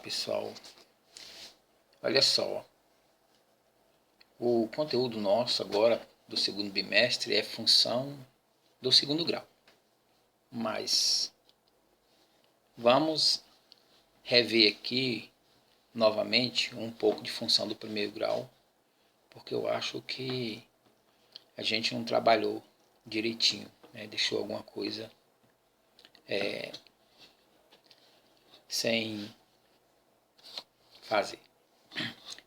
pessoal, olha só, o conteúdo nosso agora do segundo bimestre é função do segundo grau, mas vamos rever aqui novamente um pouco de função do primeiro grau, porque eu acho que a gente não trabalhou direitinho, né? Deixou alguma coisa sem fazer.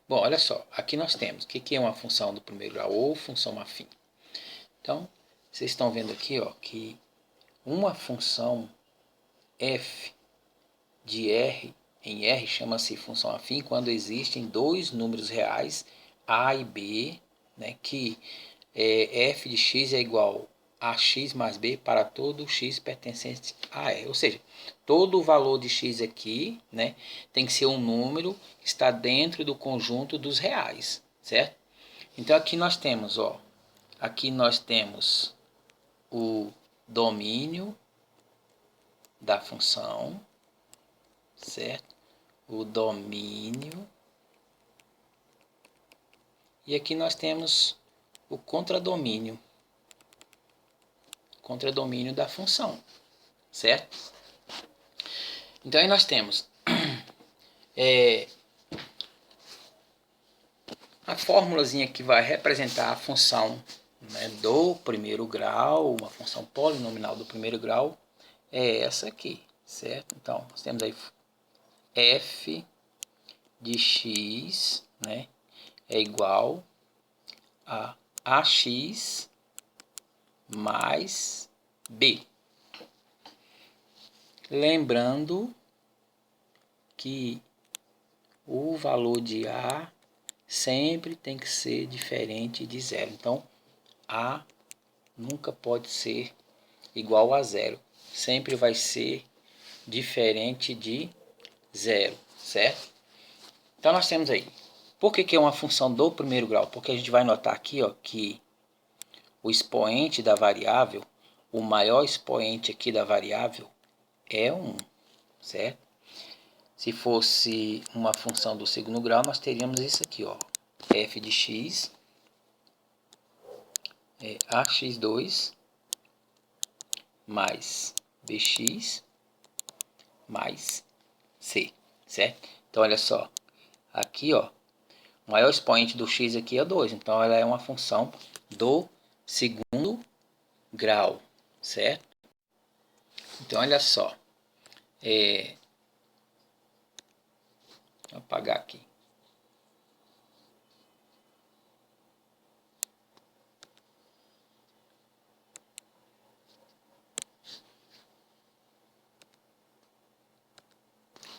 Bom, olha só, aqui nós temos o que é uma função do primeiro grau ou função afim. Então, vocês estão vendo aqui, ó, que uma função f de r em R chama-se função afim quando existem dois números reais a e b, né, que f de x é igual a x mais b para todo x pertencente a R. Ou seja, todo o valor de x aqui, né, tem que ser um número que está dentro do conjunto dos reais, certo? Então aqui nós temos, ó, aqui nós temos o domínio da função, certo? O domínio. E aqui nós temos o contradomínio da função, certo? Então aí nós temos a fórmulazinha que vai representar a função, né, do primeiro grau, uma função polinomial do primeiro grau, é essa aqui, certo? Então nós temos aí f de x, né, é igual a ax mais b. Lembrando que o valor de a sempre tem que ser diferente de zero. Então, a nunca pode ser igual a zero. Sempre vai ser diferente de zero, certo? Então, nós temos aí. Por que é uma função do primeiro grau? Porque a gente vai notar aqui, ó, que o expoente da variável, o maior expoente aqui da variável é 1, certo? Se fosse uma função do segundo grau, nós teríamos isso aqui, ó, f de x é ax2 mais bx mais c, certo? Então, olha só, aqui, ó, o maior expoente do x aqui é 2, então ela é uma função do segundo grau, certo? Então, olha só, vou apagar aqui.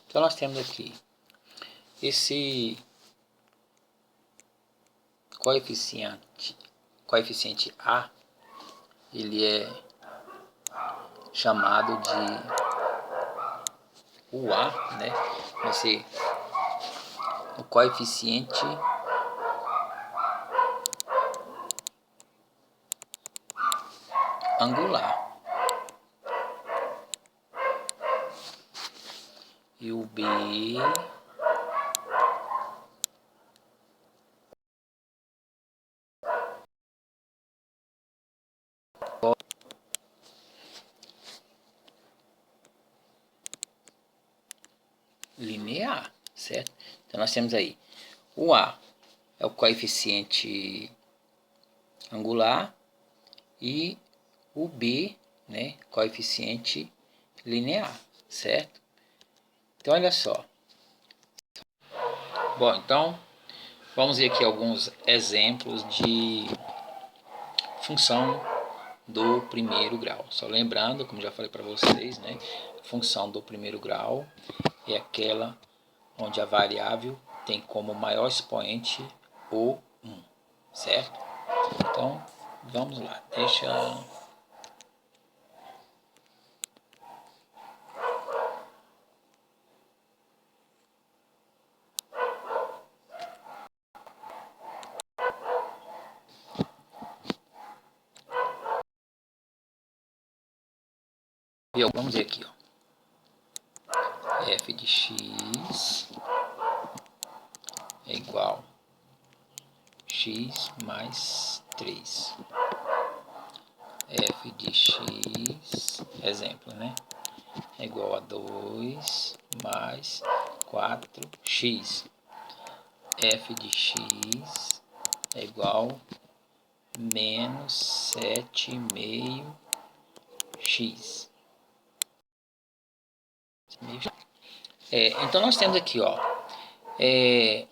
Então, nós temos aqui esse coeficiente A, ele é chamado de o A, né? Vai ser o coeficiente angular. E o B linear, certo? Então nós temos aí o A é o coeficiente angular e o B, né, coeficiente linear, certo? Então olha só. Bom, então vamos ver aqui alguns exemplos de função do primeiro grau. Só lembrando, como já falei para vocês, né, função do primeiro grau é aquela onde a variável tem como maior expoente o 1, certo? Então, vamos lá. Vamos ver aqui, ó. F de x é igual x mais 3. F de x, exemplo, né? É igual a 2 mais 4x. F de x é igual a menos 7,5x. Então nós temos aqui, ó,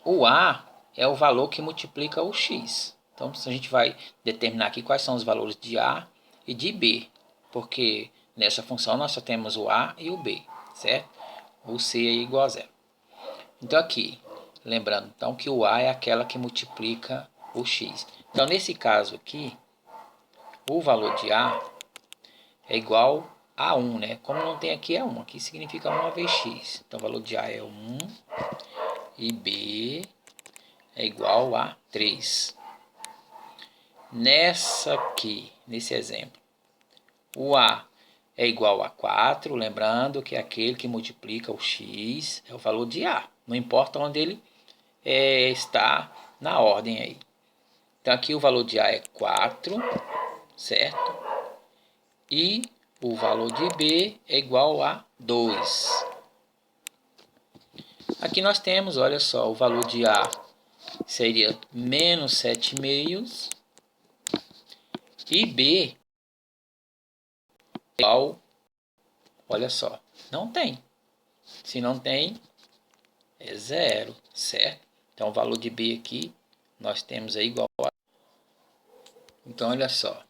o A é o valor que multiplica o x. Então a gente vai determinar aqui quais são os valores de A e de B, porque nessa função nós só temos o A e o B, certo? O C é igual a zero. Então aqui, lembrando então que o A é aquela que multiplica o x. Então nesse caso aqui, o valor de A é igual a 1, né? Como não tem aqui é 1, aqui significa 1 vezes x. Então o valor de A é 1 e B é igual a 3. Nessa aqui, nesse exemplo, o A é igual a 4, lembrando que é aquele que multiplica o x, é o valor de A. Não importa onde ele está na ordem aí. Então aqui o valor de A é 4, certo? E o valor de B é igual a 2. Aqui nós temos, olha só, o valor de A seria menos 7,5 e B é igual, olha só, não tem. Se não tem, é zero, certo? Então o valor de B aqui nós temos aí igual a... Então olha só,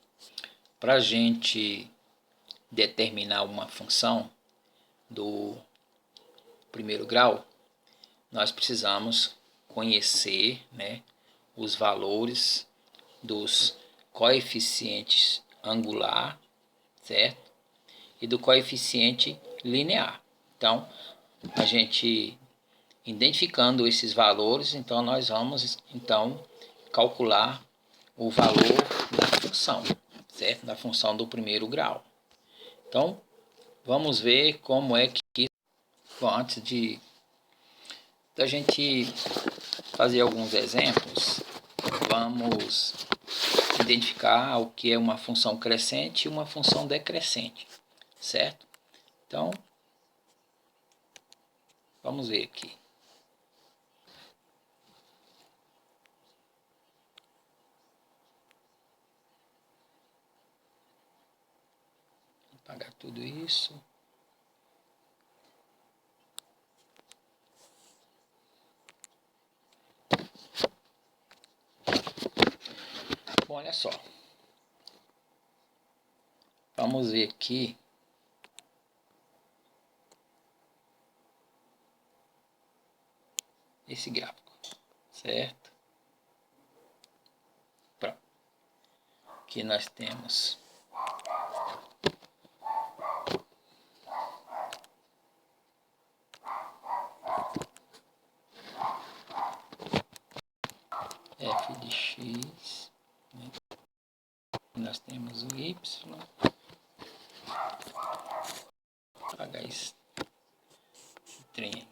para a gente determinar uma função do primeiro grau, nós precisamos conhecer, né, os valores dos coeficientes angular, certo? E do coeficiente linear. Então, a gente identificando esses valores, então nós vamos calcular o valor da função, certo? Da função do primeiro grau. Então, vamos ver como é que... Bom, antes de a gente fazer alguns exemplos, vamos identificar o que é uma função crescente e uma função decrescente, certo? Então, vamos ver aqui. Vou apagar tudo isso. Bom, olha só. Vamos ver aqui. Esse gráfico, certo? Pronto. Aqui nós temos f de x, né? Nós temos o y. Vou apagar esse trem.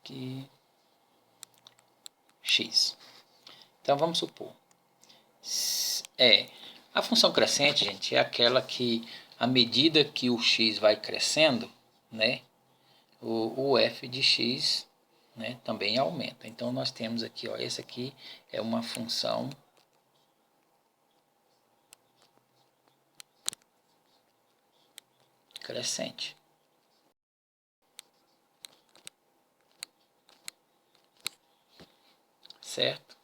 Aqui x. Então vamos supor, a função crescente, gente, é aquela que à medida que o x vai crescendo, né, o f de x, né, também aumenta. Então nós temos aqui, ó, essa aqui é uma função crescente. Certo?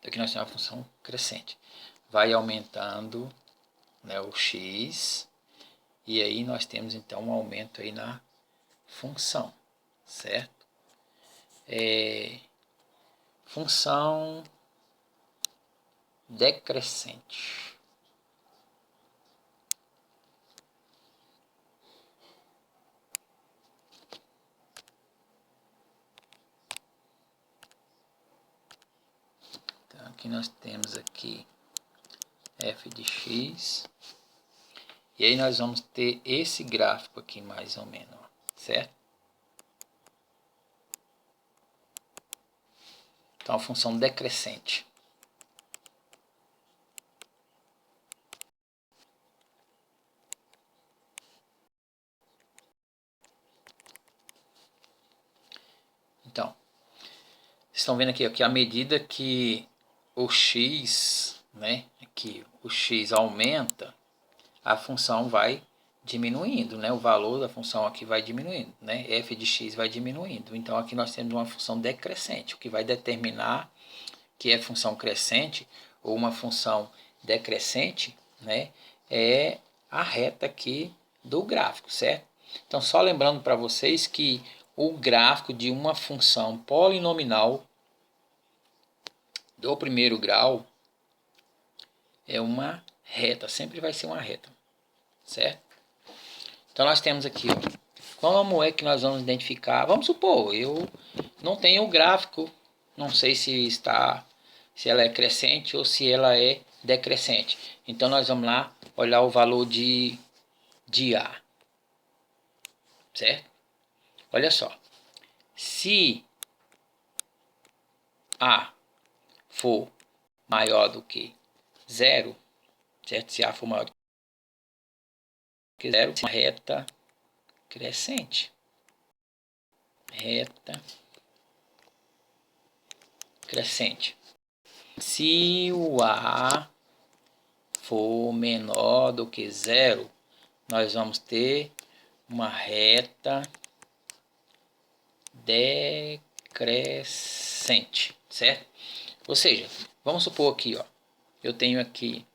Aqui nós temos uma função crescente. Vai aumentando, né, o x, e aí nós temos então um aumento aí na função, certo? Função decrescente. que nós temos aqui f de x. E aí nós vamos ter esse gráfico aqui mais ou menos, ó, certo? Então a função decrescente. Então, vocês estão vendo aqui ó, que à medida que o x, né, que o x aumenta, a função vai diminuindo, né? O valor da função aqui vai diminuindo, né? F de x vai diminuindo. Então aqui nós temos uma função decrescente, o que vai determinar que é função crescente ou uma função decrescente, né? É a reta aqui do gráfico, certo? Então só lembrando para vocês que o gráfico de uma função polinomial do primeiro grau é uma reta, sempre vai ser uma reta, certo? Então nós temos aqui, ó, como é que nós vamos identificar? Vamos supor, eu não tenho o gráfico, não sei se ela é crescente ou se ela é decrescente. Então nós vamos lá olhar o valor de A, certo? Olha só, se A for maior do que zero, certo? Se A for maior do que zero, é uma reta crescente. Reta crescente. Se o A for menor do que zero, nós vamos ter uma reta decrescente, certo? Ou seja, vamos supor aqui, ó, eu tenho aqui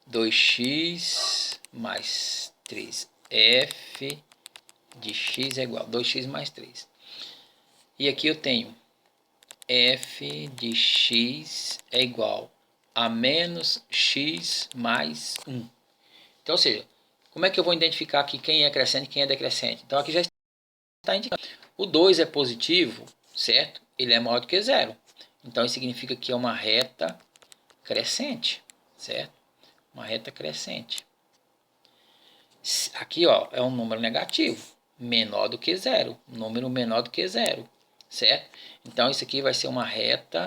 2x mais 3, f de x é igual a 2x mais 3. E aqui eu tenho f de x é igual a menos x mais 1. Então, ou seja, como é que eu vou identificar aqui quem é crescente e quem é decrescente? Então aqui já está indicando. O 2 é positivo, certo? Ele é maior do que zero. Então isso significa que é uma reta crescente, certo? Uma reta crescente. Aqui ó, é um número negativo, menor do que zero. Número menor do que zero, certo? Então isso aqui vai ser uma reta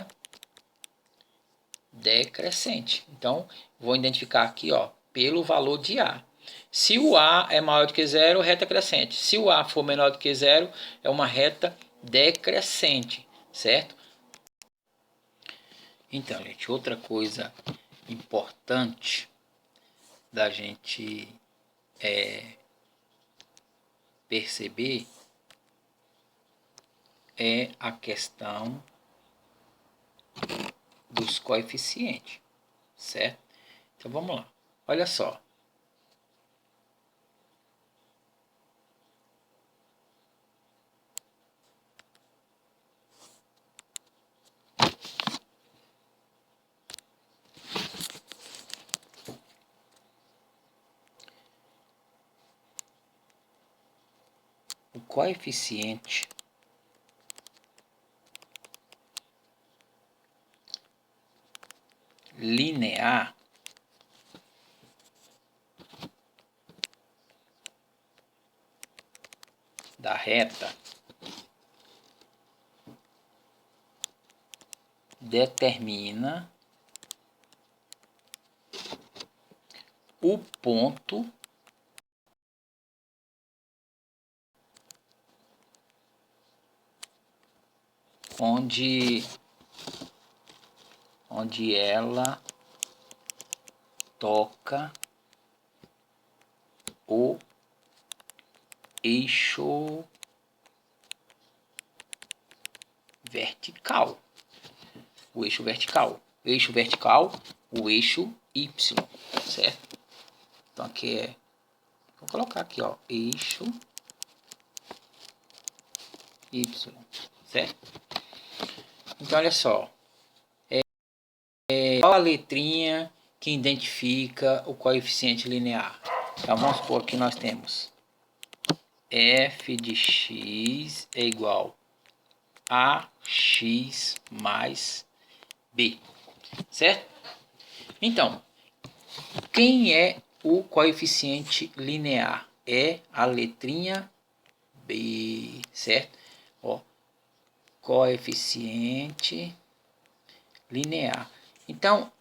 decrescente. Então vou identificar aqui ó, pelo valor de A. Se o A é maior do que zero, reta crescente. Se o A for menor do que zero, é uma reta decrescente, certo? Então, gente, outra coisa importante da gente perceber é a questão dos coeficientes, certo? Então vamos lá, olha só. O coeficiente linear da reta determina o ponto onde ela toca o eixo vertical. O eixo vertical. Eixo vertical, o eixo Y, certo? Então aqui é, vou colocar aqui ó, eixo Y, certo? Então olha só, qual a letrinha que identifica o coeficiente linear? Então vamos supor que nós temos f de x é igual a x mais B, certo? Então, quem é o coeficiente linear? É a letrinha B, certo? Ó, coeficiente linear. Então,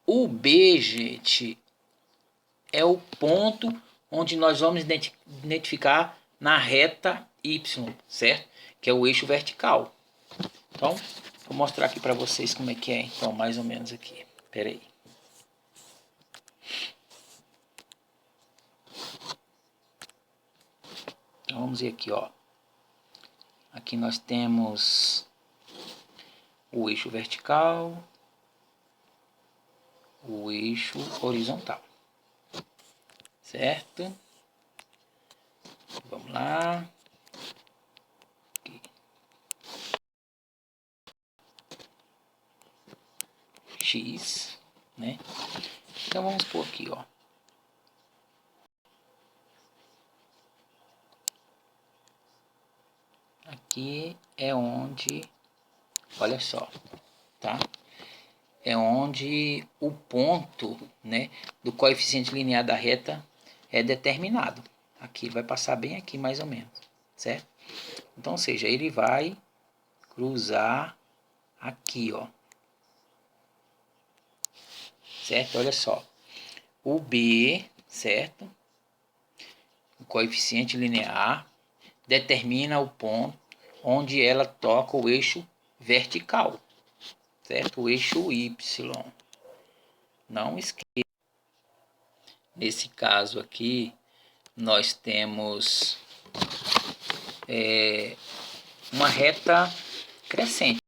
o B, gente, é o ponto onde nós vamos identificar na reta Y, certo? Que é o eixo vertical. Então, vou mostrar aqui para vocês como é que é, então, mais ou menos aqui. Espera aí. Então, vamos ver aqui, ó. Aqui nós temos o eixo vertical, o eixo horizontal, certo? Vamos lá. Aqui. X, né? Então vamos por aqui, ó. Aqui é onde, olha só, tá? É onde o ponto, né, do coeficiente linear da reta é determinado. Aqui vai passar bem aqui mais ou menos, certo? Então, ou seja, ele vai cruzar aqui, ó. Certo? Olha só. O B, certo? O coeficiente linear determina o ponto onde ela toca o eixo vertical, certo? O eixo Y. Não esqueça. Nesse caso aqui, nós temos uma reta crescente,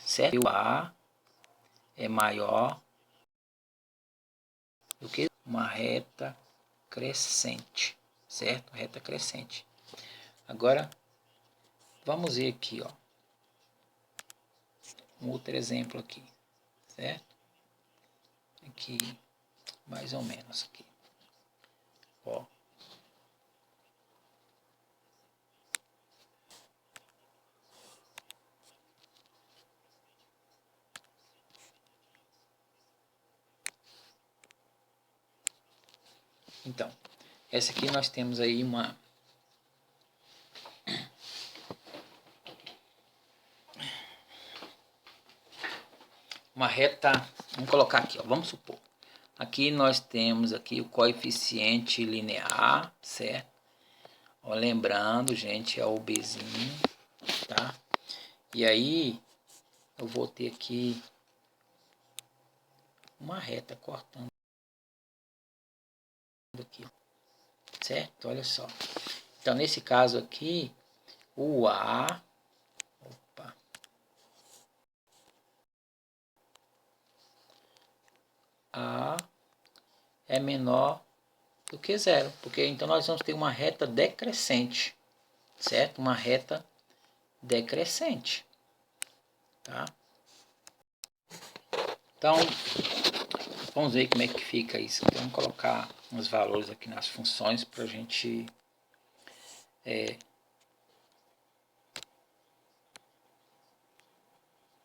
certo? O A é maior do que uma reta crescente, certo? Reta crescente. Agora, vamos ver aqui, ó. Um outro exemplo aqui, certo? Aqui, mais ou menos aqui. Ó. Então, essa aqui nós temos aí uma reta, vamos colocar aqui, ó, vamos supor. Aqui nós temos aqui o coeficiente linear, certo? Ó, lembrando, gente, é o Bzinho, tá? E aí, eu vou ter aqui uma reta cortando aqui, certo? Olha só. Então, nesse caso aqui, o A, opa, A é menor do que zero, porque então nós vamos ter uma reta decrescente, certo? Uma reta decrescente, tá? Então, vamos ver como é que fica isso. Então, vamos colocar os valores aqui nas funções para a gente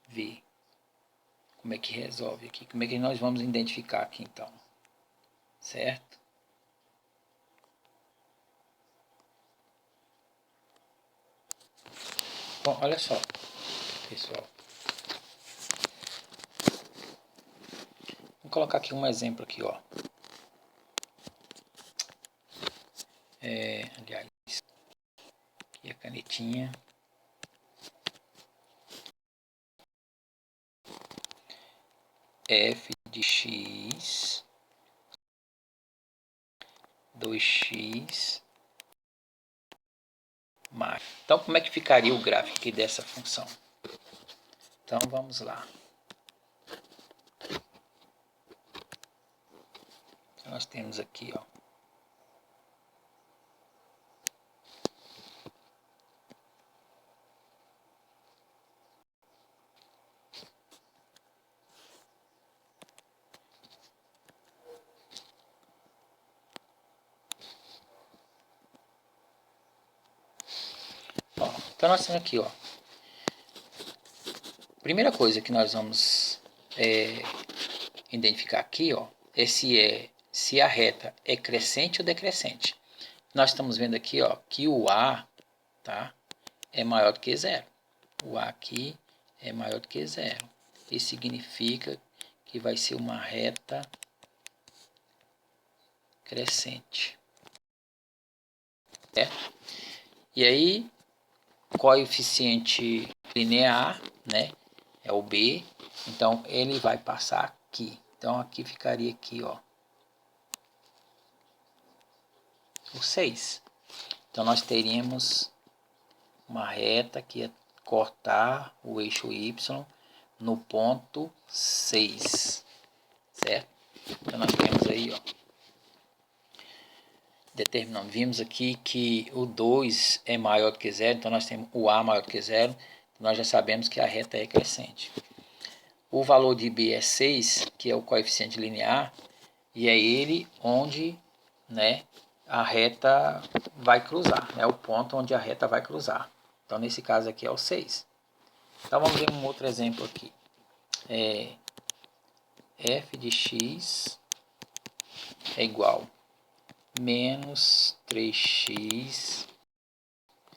ver como é que resolve aqui, como é que nós vamos identificar aqui então, certo? Bom, olha só, pessoal. Vou colocar aqui um exemplo aqui, ó. Aliás, aqui a canetinha. F de x, 2x mais. Então, como é que ficaria o gráfico aqui dessa função? Então, vamos lá. Nós temos aqui, ó. Então, nós temos aqui, ó. Primeira coisa que nós vamos identificar aqui, ó, é se a reta é crescente ou decrescente. Nós estamos vendo aqui, ó, que o A, tá, é maior do que zero. O A aqui é maior do que zero. Isso significa que vai ser uma reta crescente. Certo? E aí, coeficiente linear, né, é o B, então ele vai passar aqui. Então aqui ficaria aqui, ó, o 6. Então nós teríamos uma reta que ia cortar o eixo Y no ponto 6, certo? Então nós temos aí, ó, determinando, vimos aqui que o 2 é maior do que zero, então nós temos o A maior do que zero, então nós já sabemos que a reta é crescente. O valor de B é 6, que é o coeficiente linear, e é ele onde, né, a reta vai cruzar, né, o ponto onde a reta vai cruzar. Então nesse caso aqui é o 6. Então vamos ver um outro exemplo aqui. F de x é igual a menos 3x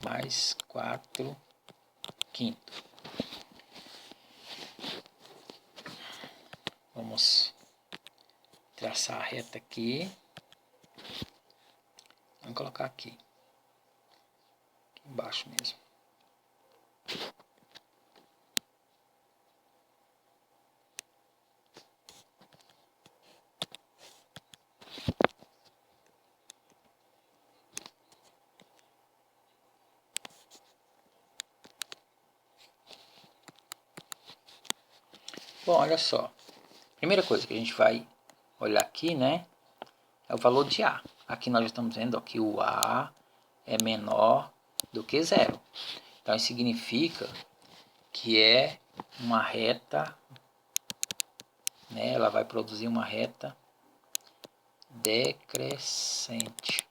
mais 4 quintos. Vamos traçar a reta aqui. Vamos colocar aqui embaixo mesmo. Bom, olha só. Primeira coisa que a gente vai olhar aqui, né, é o valor de A. Aqui nós estamos vendo ó, que o A é menor do que zero. Então isso significa que é uma reta, né, ela vai produzir uma reta decrescente.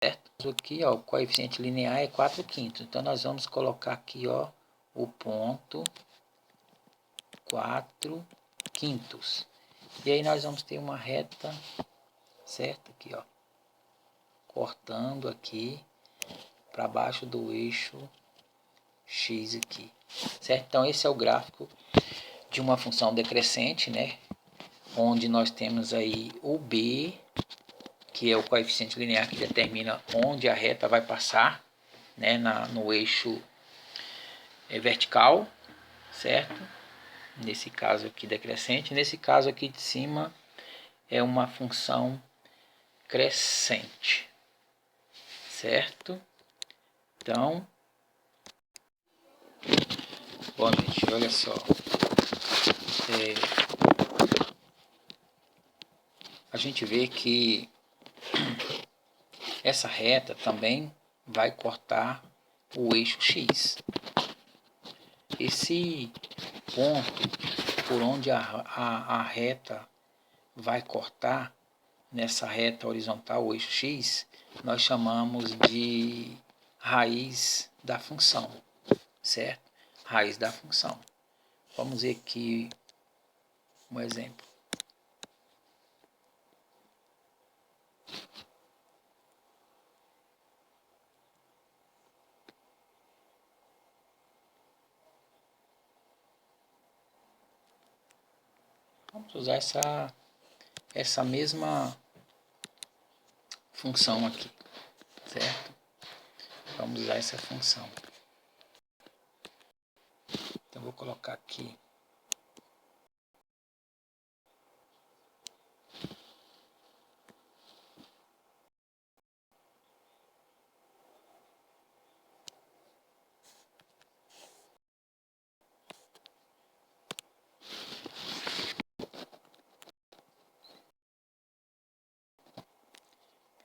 Certo? Aqui, ó, o coeficiente linear é 4 quintos. Então nós vamos colocar aqui, ó, o ponto 4 quintos. E aí nós vamos ter uma reta, certo? Aqui, ó, cortando aqui para baixo do eixo X aqui, certo? Então esse é o gráfico de uma função decrescente, né? Onde nós temos aí o B, que é o coeficiente linear que determina onde a reta vai passar, né? No eixo vertical, certo? Nesse caso aqui decrescente. Nesse caso aqui de cima é uma função crescente, certo? Então, bom, gente, olha só. A gente vê que essa reta também vai cortar o eixo X. Esse ponto por onde a reta vai cortar, nessa reta horizontal, o eixo X, nós chamamos de raiz da função, certo? Raiz da função. Vamos ver aqui um exemplo. Vamos usar essa mesma função aqui, certo? Vamos usar essa função. Então vou colocar aqui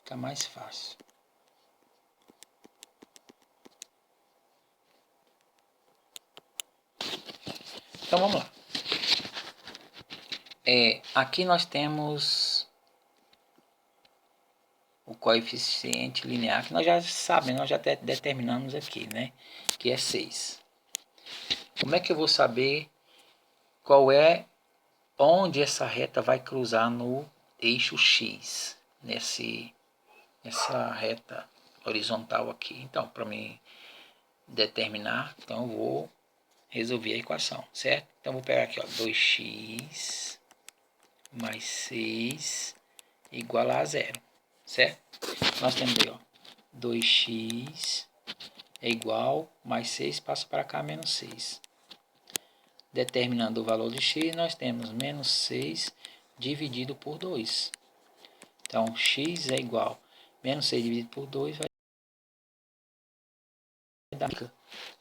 fica mais fácil. Então vamos lá. Aqui nós temos o coeficiente linear, que nós já sabemos, nós já determinamos aqui, né? que é 6. Como é que eu vou saber onde essa reta vai cruzar no eixo X, nessa reta horizontal aqui? Então, para mim determinar, então eu vou resolver a equação, certo? Então vou pegar aqui, ó, 2x mais 6 igual a 0, certo? Nós temos aí, ó, 2x é igual, mais 6 passa para cá, menos 6. Determinando o valor de x, nós temos menos 6 dividido por 2. Então, x é igual, menos 6 dividido por 2 vai dar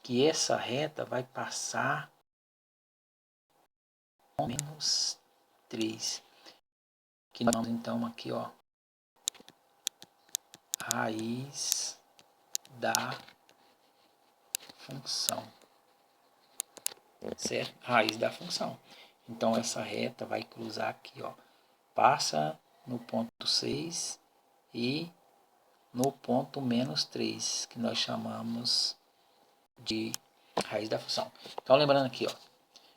que essa reta vai passar com menos 3. Que nós vamos então aqui, ó, raiz da função, certo? Raiz da função. Então essa reta vai cruzar aqui, ó, passa no ponto 6 e no ponto menos 3, que nós chamamos de raiz da função. Então lembrando aqui, ó,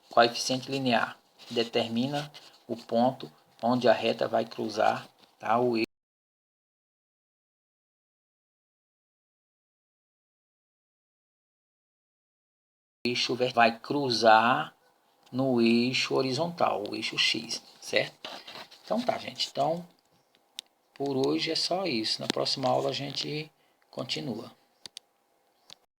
coeficiente linear determina o ponto onde a reta vai cruzar, tá, o eixo vai cruzar no eixo horizontal, o eixo X, certo? Então tá, gente. Então, por hoje é só isso. Na próxima aula a gente continua.